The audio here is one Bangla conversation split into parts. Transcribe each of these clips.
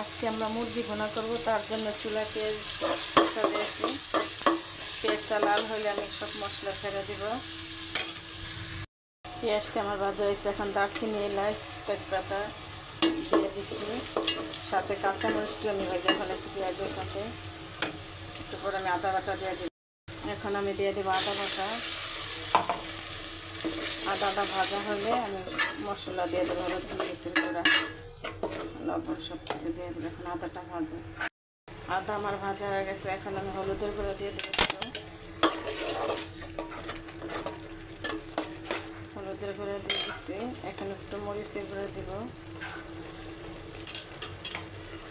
আজকে আমরা মুরগি ভুনা করব, তার জন্য চুলা পেঁয়াজ দিয়েছি। পেঁয়াজটা লাল হলে আমি সব মশলা ছেড়ে দিব। পেঁয়াজটা আমার ভাজা হয়েছে, এখন দারচিনি, এলাচ, তেজপাতা দিয়ে দিচ্ছি, সাথে কাঁচামরিচটা আমি ভেজে ফেলেছি পেঁয়াজের সাথে। একটু পরে আমি আদা বাটা দিয়ে দিব। এখন আমি দিয়ে দেবো আদা বাটা। আদাটা ভাজা হলে আমি মশলা দিয়ে দেবো, হলুদ, মরিচের গুঁড়া, লবণ সব কিছু দিয়ে দেবো। এখন আদাটা ভাজা, আদা আমার ভাজা হয়ে গেছে। এখন আমি হলুদের গুঁড়া দিয়ে দেবো, হলুদের গুঁড়া দিয়ে দিচ্ছি। এখন একটু মরিচের গুঁড়া দিব,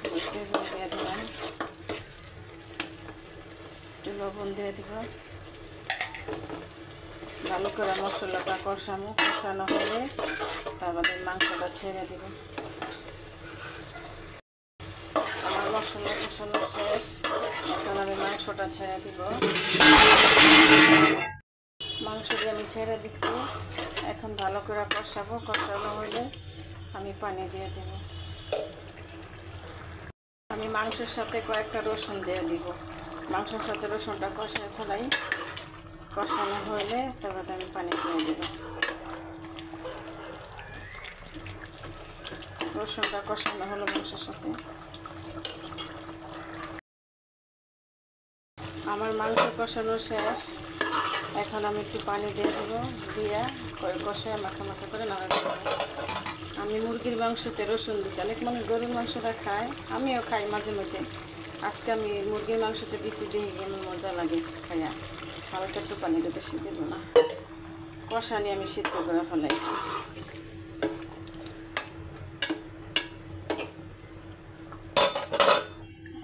মরিচের গুঁড়া দিয়ে দিলাম, একটু লবণ দিয়ে দিব। ভালো করে মশলাটা কষানো হলে তারপরে মাংসটা ছেড়ে দিব। আমার মশলা কষানো শেষ, এখন আমি মাংসটা ছেড়ে দিব। মাংসটি আমি ছেড়ে দিচ্ছি। এখন ভালো করে কষানো হলে আমি পানি দিয়ে দেব। আমি মাংসের সাথে কয়েকটা রসুন দিয়ে দিব। মাংসের সাথে রসুনটা কষায় ফেলাই, কষানো হলে তারপরে আমি পানি দিয়ে দেব। রসুনটা কষানো হলো মাংসের সাথে। আমার মাংস কষানো শেষ, এখন আমি একটু পানি দিয়ে দেবো, দিয়ে কষে মাখা করে নাড়া দেবো। আমি মুরগির মাংসতে রসুন দিচ্ছি। অনেক মানুষ গরুর মাংসটা খায়, আমিও খাই মাঝে মাঝে। আজকে আমি মুরগির মাংসতে দিচ্ছি, দেখি কেমন মজা লাগে খাইয়া। হালকা একটু পানি দিয়ে বেশি দেবো না, কষানি আমি সিদ্ধ করে ফেলাইছি।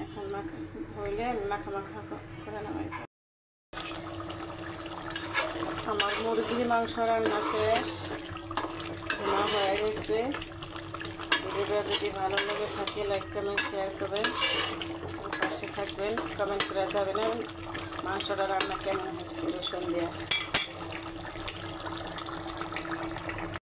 এখন হইলে আমি মাখা করে নামাই। আমার মুরগির মাংস রান্না শেষ, ভুনা হয়ে গেছে। ভিডিওটা যদি ভালো লাগে থাকে লাইক, কমেন্ট, শেয়ার করবেন, পাশে থাকবেন, কমেন্ট করে যাবেন মাংসটা রান্না কেমন হয়েছে রসুন দিয়ে।